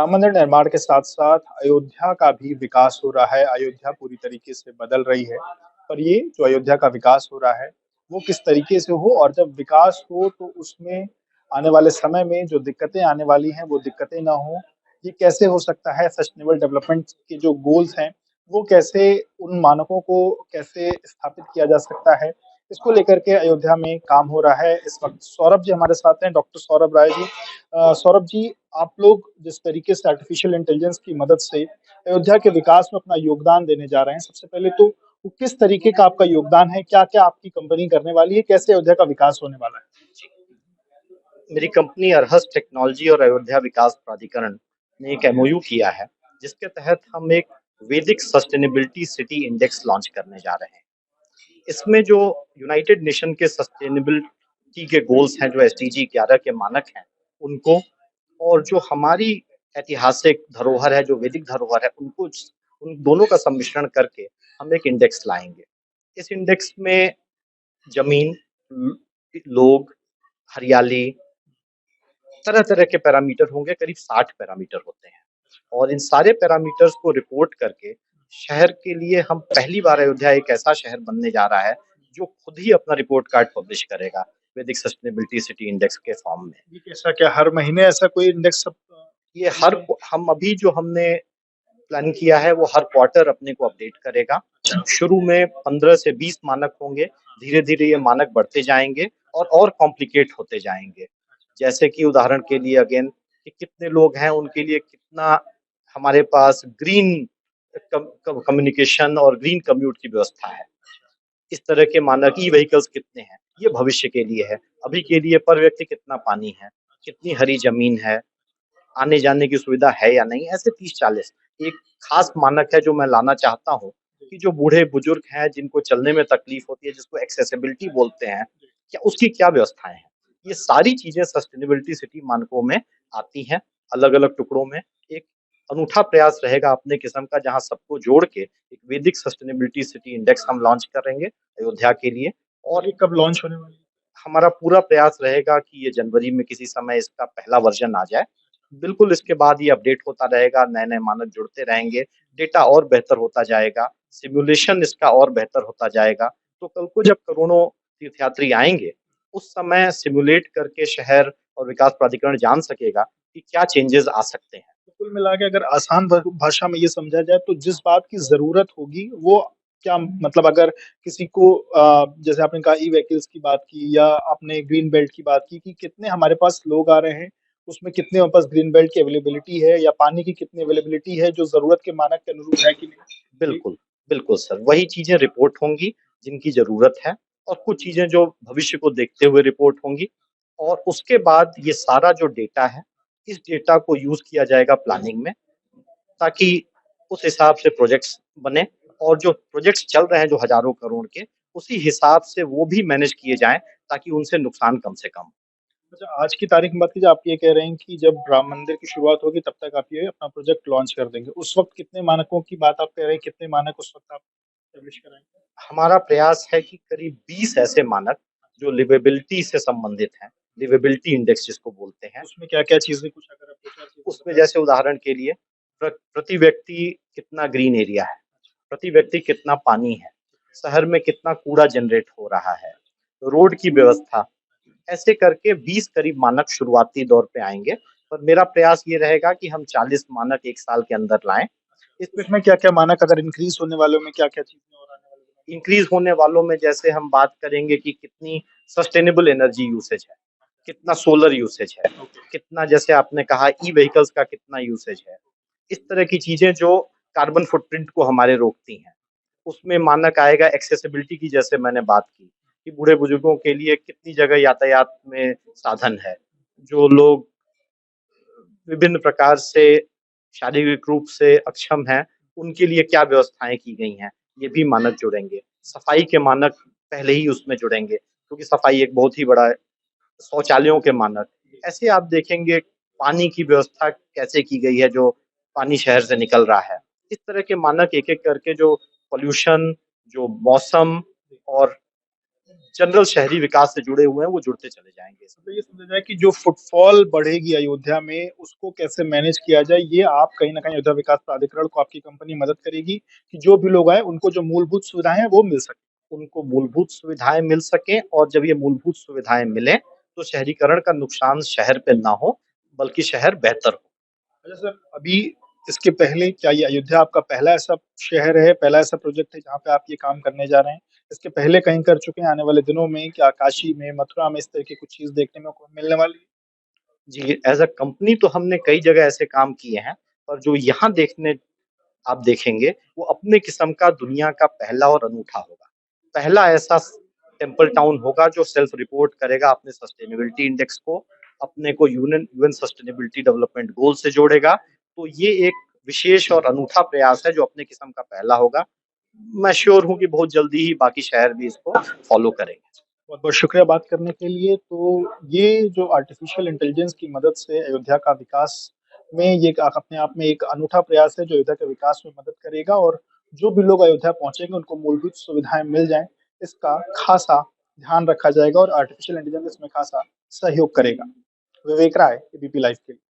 राम मंदिर निर्माण के साथ-साथ अयोध्या का भी विकास हो रहा है। अयोध्या पूरी तरीके से बदल रही है। पर ये जो अयोध्या का विकास हो रहा है, वो किस तरीके से हो और जब विकास हो तो उसमें आने वाले समय में जो दिक्कतें आने वाली हैं, वो दिक्कतें ना हों। ये कैसे हो सकता है? सस्टेनेबल डेवलपमेंट के जो गोल्स हैं, वो कैसे उन मानकों को कैसे स्थापित किया जा सकता है? इसको लेकर के अयोध्या में काम हो रहा है। इस वक़्त सौरभ जी हमारे साथ हैं, डॉक्टर सौरभ राय जी। सौरभ जी, आप लोग जिस तरीके से आर्टिफिशियल इंटेलिजेंस की मदद से अयोध्या के विकास में अपना योगदान देने जा रहे हैं, सबसे पहले तो वो किस तरीके का आपका योगदान है? क्या-क्या आपकी कंपनी करने वाली है? कैसे अयोध्या का विकास होने वाला है? मेरी कंपनी अरहस टेक्नोलॉजी और अयोध्या विकास प्राधिकरण ने एक एमओयू किया है, जिसके तहत हम एक वैदिक सस्टेनेबिलिटी सिटी इंडेक्स लॉन्च करने जा रहे हैं। इसमें जो यूनाइटेड नेशन के सस्टेनेबिलिटी के गोल्स हैं, जो एसडीजी 11 के मानक हैं, उनको और जो हमारी ऐतिहासिक धरोहर है, जो वैदिक धरोहर है, उनको उन दोनों का सम्मिश्रण करके हम एक इंडेक्स लाएंगे। इस इंडेक्स में जमीन, लोग, हरियाली, तरह-तरह के पैरामीटर होंगे, करीब 60 पैरामीटर होते हैं। और इन सारे पैरामीटर्स को रिपोर्ट करके शहर के लिए हम पहली बार अयोध्या एक ऐसा शहर बनने जा रहा है, जो खुद ही अपना रिपोर्ट कार्ड पब्लिश करेगा, वैदिक सस्टेनेबिलिटी सिटी इंडेक्स के फॉर्म में। ये कैसा क्या हर महीने ऐसा कोई इंडेक्स सब ये रिलीज़ होगा? हम अभी जो हमने प्लान किया है, वो हर क्वार्टर अपने को अपडेट करेगा। शुरू में 15 से 20 मानक होंगे, धीरे-धीरे ये मानक बढ़ते जाएँगे और कॉम्प्लिकेट होते जाएँगे। जैसे कि उदाहरण के लिए अगेन कि कितने लोग हैं, उनके लिए कितना हमारे पास ग्रीन कम्युनिकेशन और ग्रीन कम्यूट की व्यवस्था है। इस तरह के मानक ई-व्हीकल्स कितने हैं, ये भविष्य के लिए है। अभी के लिए पर व्यक्ति कितना पानी है, कितनी हरी ज़मीन है, आने-जाने की सुविधा है या नहीं, ऐसे 30-40। एक खास मानक है जो मैं लाना चाहता हूँ कि जो बूढ़े-बुजुर्ग हैं, जिनको चलने में तकलीफ होती है, जिसको एक्सेसिबिलिटी बोलते हैं, क्या उसकी क्या व्यवस्थाएँ हैं? ये सारी चीज़ें सस्टेनेबिलिटी सिटी मानकों में आती हैं, अलग-अलग टुकड़ों में। एक अनूठा प्रयास रहेगा अपने किस्म का, जहाँ सबको जोड़ के एक वैदिक सस्टेनेबिलिटी सिटी इंडेक्स हम लॉन्च करेंगे अयोध्या के लिए। और और ये कब लॉन्च होने वाली है? हमारा पूरा प्रयास रहेगा कि ये जनवरी में किसी समय इसका पहला वर्ज़न आ जाए। बिल्कुल इसके बाद ये अपडेट होता रहेगा, नए-नए मानक जुड़ते रहेंगे, डेटा और बेहतर होता जाएगा, सिमुलेशन इसका और बेहतर होता जाएगा। तो कल को जब करोड़ों तीर्थयात्री आएँगे, उस समय सिमुलेट करके शहर और विकास प्राधिकरण जान सकेगा कि क्या चेंजेज़ आ सकते हैं। तो कुल मिला के अगर आसान भाषा में ये समझा जाए तो जिस बात की ज़रूरत होगी वो क्या मतलब अगर किसी को जैसे आपने कहा ई-व्हीकल्स की बात की या आपने ग्रीन बेल्ट की बात की कि कितने हमारे पास लोग आ रहे हैं, उसमें कितने हमारे पास ग्रीन बेल्ट की अवेलेबिलिटी है या पानी की कितनी अवेलेबिलिटी है जो ज़रूरत के मानक के अनुरूप है कि नहीं? जी। बिल्कुल, बिल्कुल सर, वही चीज़ें रिपोर्ट होंगी जिनकी ज़रूरत है और कुछ चीज़ें जो भविष्य को देखते हुए रिपोर्ट होंगी और उसके बाद ये सारा जो डेटा है, इस डेटा को यूज़ किया जाएगा प्लानिंग में ताकि उस हिसाब से प्रोजेक्ट्स बने और जो प्रोजेक्ट्स चल रहे हैं जो हज़ारों करोड़ के, उसी हिसाब से वो भी मैनेज किए जाएँ ताकि उनसे नुकसान कम से कम। अच्छा, आज की तारीख में बात कीजिए, आप ये कह रहे हैं कि जब राम मंदिर की शुरुआत होगी तब तक आप ये अपना प्रोजेक्ट लॉन्च कर देंगे। उस वक़्त कितने मानकों की बात आप कह रहे हैं, कितने मानक उस वक़्त आप एस्टेब्लिश कराएँगे? हमारा प्रयास है कि करीब 20 ऐसे मानक जो लिवेबिलिटी से संबंधित हैं, लिवेबिलिटी इंडेक्स जिसको बोलते हैं, उसमें क्या-क्या चीज़ें कुछ अगर आप 2-4 चीज़ें उसमें बताएँ? जैसे उदाहरण के लिए प्रति व्यक्ति कितना ग्रीन एरिया है, प्रति व्यक्ति कितना पानी है, शहर में कितना कूड़ा जनरेट हो रहा है, रोड की व्यवस्था, ऐसे करके 20 करीब मानक शुरुआती दौर पे आएँगे। पर मेरा प्रयास ये रहेगा कि हम 40 मानक 1 साल के अंदर लाएँ। इस उसमें क्या-क्या मानक अगर इंक्रीज़ होने वालों में क्या-क्या चीज़ें और आने वाली हैं? इंक्रीज़ होने वालों में जैसे हम बात करेंगे कि कितनी सस्टेनेबल एनर्जी यूसेज है, कितना सोलर यूसेज है, ओके। कितना जैसे आपने कहा ई-व्हीकल्स का कितना यूसेज है। इस तरह की चीज़ें जो कार्बन फुटप्रिंट को हमारे रोकती हैं। उसमें मानक आएगा एक्सेसिबिलिटी की, जैसे मैंने बात की, कि बूढ़े-बुजुर्गों के लिए कितनी जगह यातायात में साधन है। जो लोग विभिन्न प्रकार से शारीरिक रूप से अक्षम हैं, उनके लिए क्या व्यवस्थाएँ की गई हैं, ये भी मानक जुड़ेंगे। सफाई के मानक पहले ही उसमें जुड़ेंगे, क्योंकि सफाई एक बहुत ही बड़ा शौचालयों के मानक। ऐसे आप देखेंगे पानी की व्यवस्था कैसे की गई है, जो पानी शहर से निकल रहा है। इस तरह के मानक एक-एक करके जो पॉल्यूशन, जो मौसम और जनरल शहरी विकास से जुड़े हुए हैं, वो जुड़ते चले जाएँगे इसमें। तो ये समझा जाए कि जो फुटफॉल बढ़ेगी अयोध्या में, उसको कैसे मैनेज किया जाए, ये आप कहीं न कहीं अयोध्या विकास प्राधिकरण को आपकी कंपनी मदद करेगी कि जो भी लोग आएँ, उनको जो मूलभूत सुविधाएँ हैं, वो मिल सकें। उनको मूलभूत सुविधाएँ मिल सकें और जब ये मूलभूत सुविधाएँ मिलें, तो शहरीकरण का नुकसान शहर पे ना हो, बल्कि शहर बेहतर हो। अच्छा सर, अभी इसके पहले क्या ये अयोध्या आपका पहला ऐसा शहर है, पहला ऐसा प्रोजेक्ट है जहाँ पे आप ये काम करने जा रहे हैं? इसके पहले कहीं कर चुके हैं आने वाले दिनों में? क्या काशी में, मथुरा में इस तरह की कुछ चीज़ देखने में को मिलने वाली है? जी, एज़ अ कंपनी तो हमने कई जगह ऐसे काम किए हैं, पर जो यहाँ देखने आप देखेंगे, वो अपने किस्म का दुनिया का पहला और अनूठा होगा। पहला ऐसा टेम्पल टाउन होगा जो सेल्फ रिपोर्ट करेगा अपने सस्टेनेबिलिटी इंडेक्स को, अपने को यूएन सस्टेनेबिलिटी डेवलपमेंट गोल से जोड़ेगा। तो ये एक विशेष और अनूठा प्रयास है जो अपने किस्म का पहला होगा। मैं श्योर हूँ कि बहुत जल्दी ही बाकी शहर भी इसको फ़ॉलो करेंगे। बहुत-बहुत शुक्रिया बात करने के लिए। तो ये जो आर्टिफ़िशियल इंटेलिजेंस की मदद से अयोध्या का विकास में ये एक अपने आप में एक अनूठा प्रयास है जो अयोध्या के विकास में मदद करेगा और जो भी लोग अयोध्या पहुँचेंगे उनको मूलभूत सुविधाएँ मिल जाएँ, इसका ख़ासा ध्यान रखा जाएगा और आर्टिफ़िशियल इंटेलिजेंस इसमें ख़ासा सहयोग करेगा। विवेक राय, एबीपी लाइव के लिए।